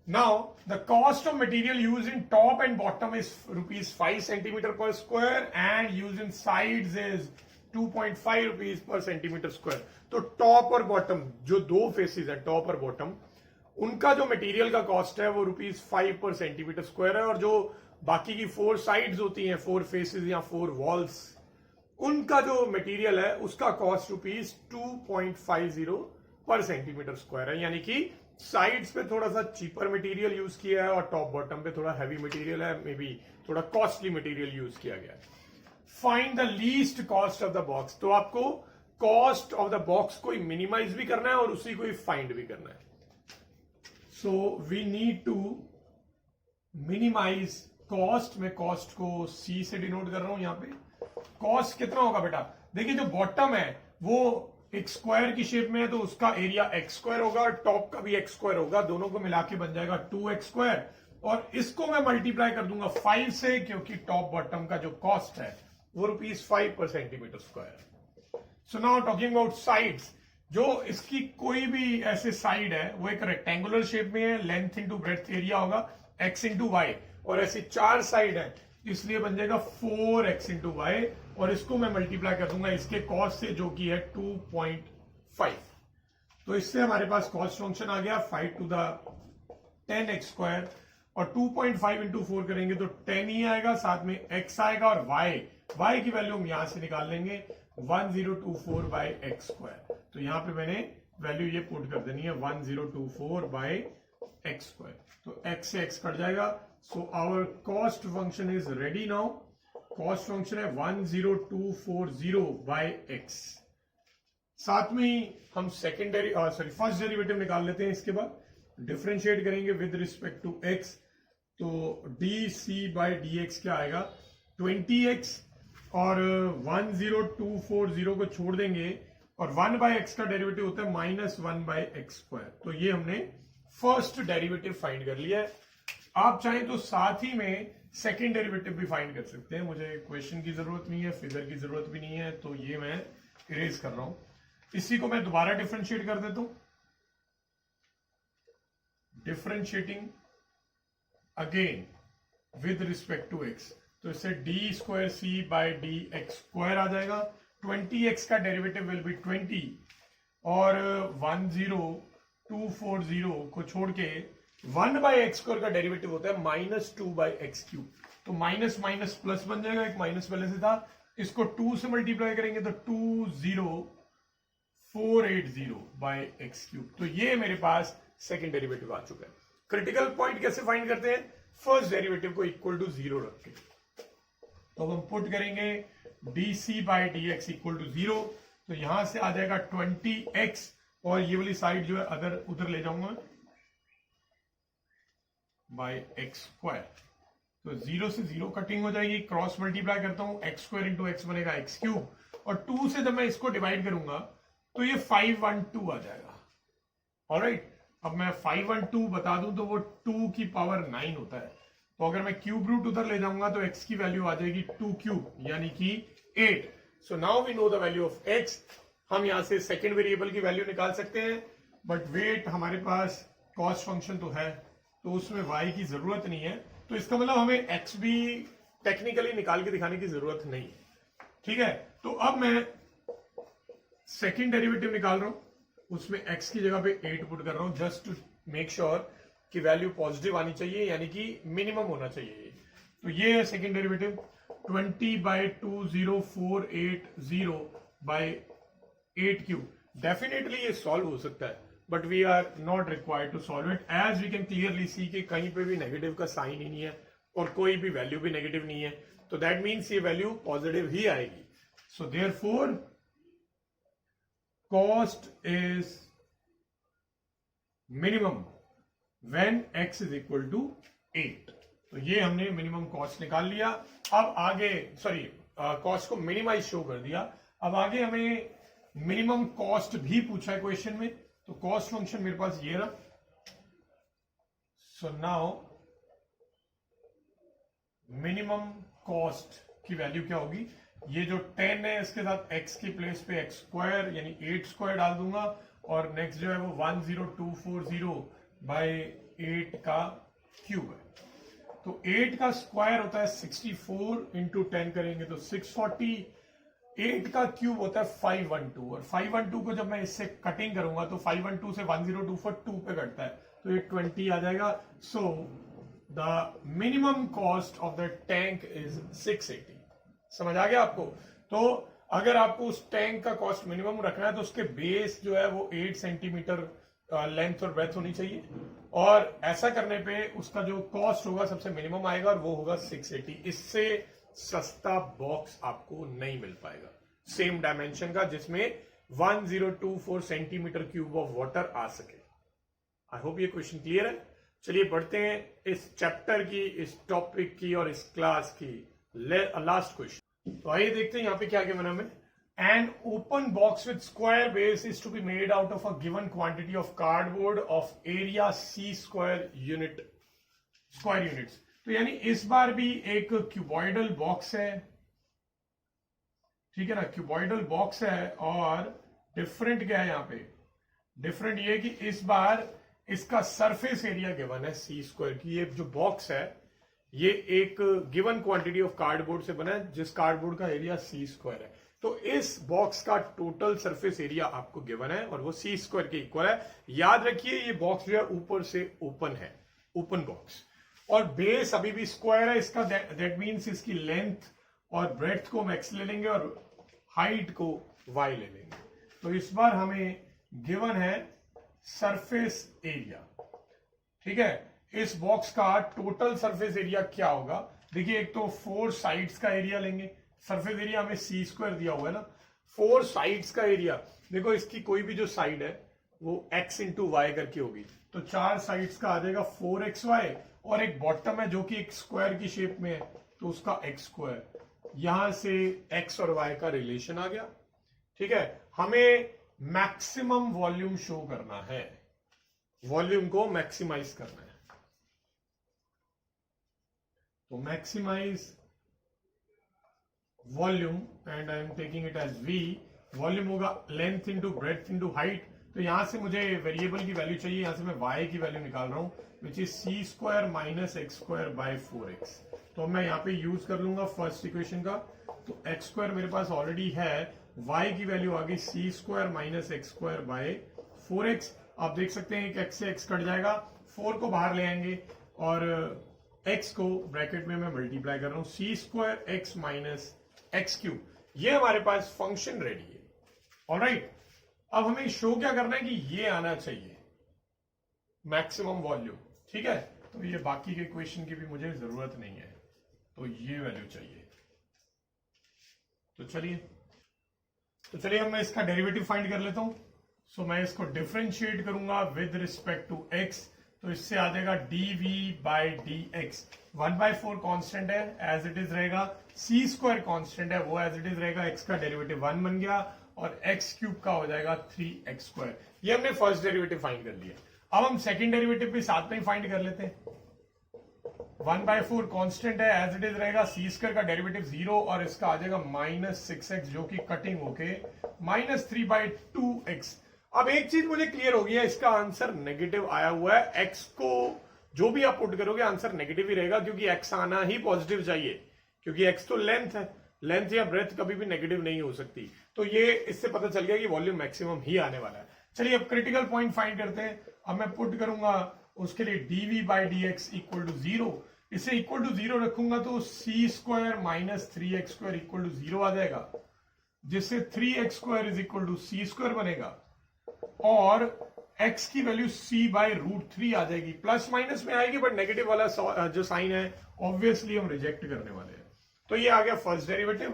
Now, the cost of material used in top and bottom is rupees 5 centimeter per square and used in sides is 2.5 rupees per centimeter square. तो टॉप और बॉटम जो दो फेसेस है, टॉप और बॉटम, उनका जो मटेरियल का कॉस्ट है वो रुपीज 5 पर सेंटीमीटर स्क्वायर है और जो बाकी की 4 साइड्स होती हैं, 4 फेसेस या 4 वॉल्स, उनका जो मटेरियल है उसका कॉस्ट रुपीज 2.50 पर सेंटीमीटर स्क्वायर है, यानी कि साइड्स पे थोड़ा सा चीपर मटेरियल यूज किया है और टॉप बॉटम पे थोड़ा हैवी मटेरियल है, मे बी थोड़ा कॉस्टली मटेरियल यूज किया गया है। Find the least cost of the box, तो आपको कॉस्ट ऑफ द बॉक्स को मिनिमाइज भी करना है और उसी को ही फाइंड भी करना है। So we need to minimize cost. मैं कॉस्ट को सी से डिनोट कर रहा हूं यहां पे। कॉस्ट कितना होगा बेटा, देखिए जो बॉटम है वो एक स्क्वायर की शेप में है तो उसका एरिया एक्स स्क्वायर होगा और टॉप का भी एक्स स्क्वायर होगा, दोनों को मिला के बन जाएगा 2x स्क्वायर। और इसको मैं मल्टीप्लाई कर दूंगा 5 से, क्योंकि टॉप बॉटम का जो कॉस्ट है वो ₹5 पर centimetre square. So now talking about sides, जो इसकी कोई भी ऐसे साइड है वो एक रेक्टेंगुलर शेप में है, लेंथ इंटू ब्रेड्थ एरिया होगा x इंटू वाई, और ऐसी 4 साइड है इसलिए बन जाएगा 4x इंटू वाई, और इसको मैं मल्टीप्लाई कर दूंगा इसके कॉस्ट से जो कि है 2.5। तो इससे हमारे पास कॉस्ट फंक्शन आ गया 5 टू द 10x स्क्वायर, और 2.5 इंटू 4 करेंगे तो 10 ही आएगा, साथ में x आएगा, और y की वैल्यू हम यहां से निकाल लेंगे 1024 बाई एक्स स्क्वायर। तो यहां पे मैंने वैल्यू ये पुट कर देनी है 1024 बाई एक्स स्क्वायर, तो x से x कट जाएगा। So our cost function is ready now. Cost function है 10240 बाई एक्स। साथ में ही हम फर्स्ट डेरिवेटिव निकाल लेते हैं, इसके बाद डिफरेंशिएट करेंगे विद रिस्पेक्ट टू x। तो डी बाई डी एक्स क्या आएगा 20x, और 10240 को छोड़ देंगे और 1 बाई एक्स का डेरिवेटिव होता है -1 बाई एक्स स्क्वायर। तो ये हमने फर्स्ट डेरिवेटिव फाइंड कर लिया है। आप चाहें तो साथ ही में सेकंड डेरिवेटिव भी फाइंड कर सकते हैं, मुझे क्वेश्चन की जरूरत नहीं है, फिगर की जरूरत भी नहीं है, तो ये मैं इरेज कर रहा हूं। इसी को मैं दोबारा डिफरेंशिएट कर देता हूं, differentiating again with respect to X, तो इससे D square C by D X square आ जाएगा। 20x का डेरिवेटिव विल बी 20, और 10240 को छोड़ के 1 बाई एक्स स्क्वायर का डेरिवेटिव होता है -2 बाई एक्स क्यूब। तो माइनस माइनस प्लस बन जाएगा, एक माइनस पहले से था, इसको 2 से मल्टीप्लाई करेंगे तो 20480 बाई एक्स क्यूब। तो ये मेरे पास सेकंड डेरिवेटिव आ चुका है। क्रिटिकल पॉइंट कैसे फाइंड करते हैं, फर्स्ट डेरिवेटिव को इक्वल टू 0 रख के, तो हम पुट करेंगे dc by D x equal to 0, तो यहां से आ जाएगा 20x, और ये वाली साइड जो है उधर ले जाऊंगा बाई एक्स स्क्वायर, तो 0 से 0 कटिंग हो जाएगी, क्रॉस मल्टीप्लाई करता हूं x स्क्वायर इंटू एक्स बनेगा x क्यूब, और 2 से जब मैं इसको डिवाइड करूंगा तो ये 512 आ जाएगा। ऑलराइट, अब मैं 512 बता दूं तो वो 2 की पावर 9 होता है, तो अगर मैं क्यूब रूट उधर ले जाऊंगा तो x की वैल्यू आ जाएगी 2 क्यूब यानी कि 8। So now we know the value of x। हम यहां से सेकंड वेरिएबल की वैल्यू निकाल सकते हैं, बट वेट हमारे पास कॉस्ट फंक्शन तो है तो उसमें y की जरूरत नहीं है, तो इसका मतलब हमें x भी टेक्निकली निकाल के दिखाने की जरूरत नहीं। ठीक है, तो अब मैं सेकंड डेरिवेटिव निकाल रहा हूं, उसमें x की जगह पे 8 पुट कर रहा हूं, जस्ट टू मेक श्योर कि वैल्यू पॉजिटिव आनी चाहिए, यानी कि मिनिमम होना चाहिए। तो ये है second derivative 20 by 20480 by 8 cube. Definitely ये सॉल्व हो सकता है, but we are not required to solve it, as we can clearly see कि कहीं पे भी नेगेटिव का साइन ही नहीं है और कोई भी वैल्यू भी नेगेटिव नहीं है, तो दैट मीन्स ये वैल्यू पॉजिटिव ही आएगी। So therefore cost is minimum when x is equal to 8। तो ये हमने मिनिमम कॉस्ट निकाल लिया। अब आगे कॉस्ट को मिनिमाइज शो कर दिया, अब आगे हमें मिनिमम कॉस्ट भी पूछा है क्वेश्चन में, तो कॉस्ट फंक्शन मेरे पास ये रहा। सो नाउ मिनिमम कॉस्ट की वैल्यू क्या होगी, ये जो 10 है इसके साथ x की प्लेस पे x स्क्वायर यानी 8 स्क्वायर डाल दूंगा, और नेक्स्ट जो है वो 10240 बाई 8 का क्यूब है। तो 8 का स्क्वायर होता है 64, इंटू 10 करेंगे तो 640, 8 का क्यूब होता है 512, और 512 को जब मैं इससे कटिंग करूंगा तो 512 से 10242 पे कटता है, तो ये 20 आ जाएगा। So the minimum cost of the tank is 680। समझ आ गया आपको? तो अगर आपको उस टैंक का कॉस्ट मिनिमम रखना है तो उसके बेस जो है वो 8 सेंटीमीटर लेंथ और ब्रेथ होनी चाहिए, और ऐसा करने पे उसका जो कॉस्ट होगा सबसे मिनिमम आएगा और वो होगा 680। इससे सस्ता बॉक्स आपको नहीं मिल पाएगा सेम डायमेंशन का जिसमें 1024 सेंटीमीटर क्यूब ऑफ वाटर आ सके। आई होप ये क्वेश्चन क्लियर है। चलिए बढ़ते हैं इस चैप्टर की, इस टॉपिक की और इस क्लास की लास्ट क्वेश्चन। तो आइए देखते हैं यहाँ पे क्या क्या बना हमें। An open box with square base is to be made out of a given quantity of cardboard of area C square units। तो यानी इस बार भी एक क्यूबॉइडल बॉक्स है, ठीक है ना, क्यूबॉइडल बॉक्स है, और डिफरेंट क्या है यहाँ पे, डिफरेंट ये कि इस बार इसका सरफेस एरिया गिवन है सी स्क्वायर की। ये जो बॉक्स है ये एक गिवन क्वांटिटी ऑफ कार्डबोर्ड से बना है जिस कार्डबोर्ड का एरिया सी स्क्वायर है। तो इस बॉक्स का टोटल सरफेस एरिया आपको गिवन है और वो सी स्क्वायर के इक्वल है। याद रखिए ये बॉक्स जो है ऊपर से ओपन है, ओपन बॉक्स, और बेस अभी भी स्क्वायर है इसका। दैट मीन्स इसकी लेंथ और ब्रेड्थ को हम एक्स ले लेंगे और हाइट को वाई ले लेंगे। तो इस बार हमें गिवन है सरफेस एरिया, ठीक है। इस बॉक्स का टोटल सरफेस एरिया क्या होगा, देखिए एक तो 4 साइड्स का एरिया लेंगे, सरफेस एरिया हमें सी स्क्वायर दिया हुआ है ना, 4 साइड्स का एरिया, देखो इसकी कोई भी जो साइड है वो x इंटू वाई करके होगी, तो 4 साइड्स का आ जाएगा 4xy, और एक बॉटम है जो कि एक स्क्वायर की शेप में है तो उसका x स्क्वायर, यहां से x और y का रिलेशन आ गया, ठीक है। हमें मैक्सिमम वॉल्यूम शो करना है, वॉल्यूम को मैक्सिमाइज करना है, तो maximize volume and I am taking it as v। Volume होगा length into breadth into height. तो यहां से मुझे वेरिएबल की वैल्यू चाहिए, यहां से मैं y की वैल्यू निकाल रहा हूं which is C square minus x square by 4x। तो मैं यहां पे यूज कर लूंगा फर्स्ट इक्वेशन का, तो एक्स स्क्वायर मेरे पास ऑलरेडी है, y की वैल्यू आ गई C square minus x square by 4x। आप देख सकते हैं कि x से x कट जाएगा, 4 को बाहर ले आएंगे और x को ब्रैकेट में मैं मल्टीप्लाई कर रहा हूं, C square X minus X cube, ये हमारे पास फंक्शन रेडी है। ऑलराइट, अब हमें शो क्या करना है कि ये आना चाहिए मैक्सिमम वॉल्यूम, ठीक है। तो ये बाकी के क्वेश्चन की भी मुझे जरूरत नहीं है, तो ये वैल्यू चाहिए। तो चलिए अब मैं इसका डेरिवेटिव फाइंड कर लेता हूं। सो मैं इसको डिफरेंशिएट करूंगा विद रिस्पेक्ट टू एक्स, तो इससे आ जाएगा dv by D x. 1/4 constant है, एज इट इज रहेगा, सी स्क्वायर कांस्टेंट है, वो एज इट इज रहेगा, x का डेरिवेटिव 1 बन गया और x क्यूब का हो जाएगा 3x स्क्वायर। ये हमने फर्स्ट डेरिवेटिव फाइंड कर लिया। अब हम सेकंड डेरिवेटिव भी साथ में ही फाइंड कर लेते हैं। 1/4 कांस्टेंट है, एज इट इज रहेगा, सी स्क्वायर का डेरिवेटिव 0 और इसका आ जाएगा -6x जो कि कटिंग होके -3/2x। अब एक चीज मुझे क्लियर हो गया, इसका आंसर नेगेटिव आया हुआ है। x को जो भी आप पुट करोगे आंसर नेगेटिव ही रहेगा, क्योंकि x आना ही पॉजिटिव चाहिए, क्योंकि x तो लेंथ है, लेंथ या ब्रेथ कभी भी नेगेटिव नहीं हो सकती। तो ये इससे पता चल गया कि वॉल्यूम मैक्सिमम ही आने वाला है। चलिए अब क्रिटिकल पॉइंट फाइंड करते हैं। अब मैं पुट करूंगा उसके लिए dv by D x equal to 0, इसे इक्वल टू 0 रखूंगा तो C square minus 3x square equal to 0 आ जाएगा, जिससे 3x square is equal to C square बनेगा, और x की वैल्यू c बाय √3 आ जाएगी। प्लस माइनस में आएगी बट नेगेटिव वाला जो साइन है ऑब्वियसली हम रिजेक्ट करने वाले हैं। तो ये आ गया फर्स्ट डेरिवेटिव।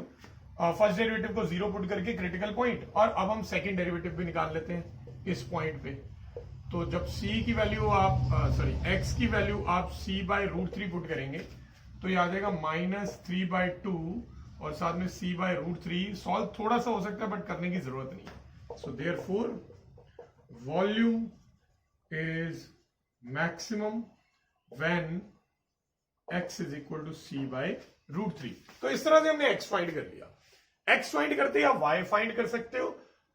फर्स्ट डेरिवेटिव को 0 पुट करके क्रिटिकल पॉइंट, और अब हम सेकंड डेरिवेटिव भी निकाल लेते हैं इस पॉइंट पे। तो जब c की वैल्यू आप x की वैल्यू आप c बाय √3 पुट करेंगे तो ये आ जाएगा -3/2 और साथ में c बाय √3। सॉल्व थोड़ा सा हो सकता है बट करने की जरूरत नहीं है। So therefore volume is maximum when x is equal to c by √3। तो इस तरह से हमने x फाइंड कर लिया। x फाइंड करते या y फाइंड कर सकते हो,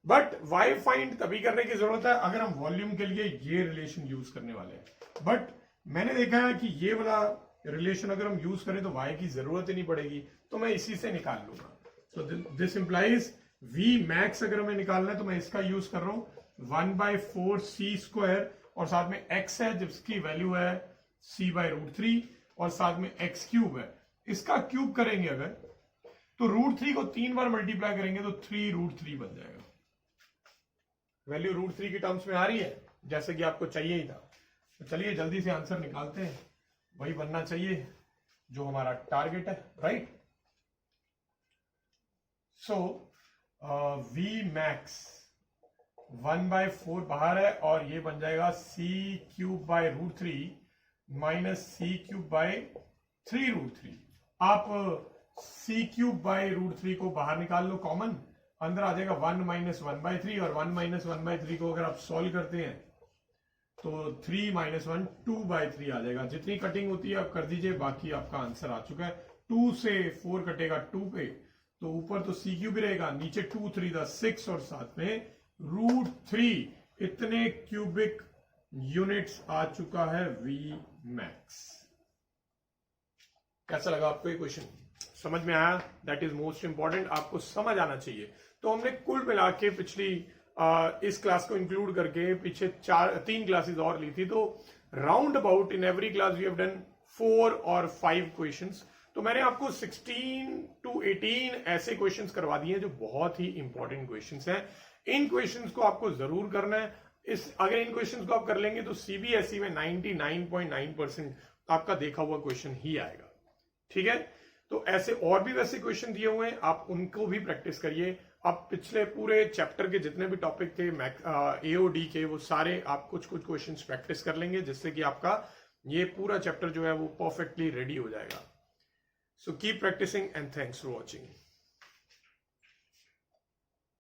बट y फाइंड तभी करने की जरूरत है अगर हम वॉल्यूम के लिए ये रिलेशन यूज करने वाले हैं। बट मैंने देखा है कि ये वाला रिलेशन अगर हम यूज करें तो y की जरूरत ही नहीं पड़ेगी, तो मैं इसी से निकाल लूंगा। So this implies v max अगर हमें निकालना है तो मैं इसका यूज कर रहा हूं 1/4 सी स्क्वायर, और साथ में x है जिसकी वैल्यू है c बाय √3, और साथ में x क्यूब है। इसका क्यूब करेंगे अगर तो √3 को 3 बार मल्टीप्लाई करेंगे तो 3√3 बन जाएगा। वैल्यू √3 की टर्म्स में आ रही है, जैसे कि आपको चाहिए ही था। तो चलिए जल्दी से आंसर निकालते हैं, वही बनना चाहिए जो हमारा टारगेट है, राइट। सो वी मैक्स 1/4 बाहर है और ये बन जाएगा c³/√3 माइनस c³/3√3। आप c³/√3 को बाहर निकाल लो कॉमन, अंदर आ जाएगा 1 - 1/3 और 1 - 1/3 को अगर आप सॉल्व करते हैं तो 3 - 1 2/3 आ जाएगा। जितनी कटिंग होती है आप कर दीजिए, बाकी आपका आंसर आ चुका है। 2 से 4 कटेगा 2 पे, तो ऊपर तो c³ भी रहेगा, नीचे 2 3 6 और साथ में √3। इतने क्यूबिक यूनिट्स आ चुका है वी मैक्स। कैसा लगा आपको ये क्वेश्चन? समझ में आया? दैट इज मोस्ट इंपॉर्टेंट, आपको समझ आना चाहिए। तो हमने कुल मिला के पिछली इस क्लास को इंक्लूड करके पीछे 3 क्लासेस और ली थी, तो round about in every class we have done 4 और 5 क्वेश्चंस। तो मैंने आपको 16 to 18 ऐसे क्वेश्चंस करवा दिए जो बहुत ही इंपॉर्टेंट क्वेश्चंस हैं। इन क्वेश्चंस को आपको जरूर करना है। अगर इन क्वेश्चंस को आप कर लेंगे तो सीबीएसई में 99.9% आपका देखा हुआ क्वेश्चन ही आएगा, ठीक है। तो ऐसे और भी वैसे क्वेश्चन दिए हुए हैं, आप उनको भी प्रैक्टिस करिए। आप पिछले पूरे चैप्टर के जितने भी टॉपिक थे एओडी के, वो सारे आप कुछ क्वेश्चंस प्रैक्टिस कर लेंगे, जिससे कि आपका ये पूरा चैप्टर जो है वो परफेक्टली रेडी हो जाएगा। So keep practising and thanks for watching.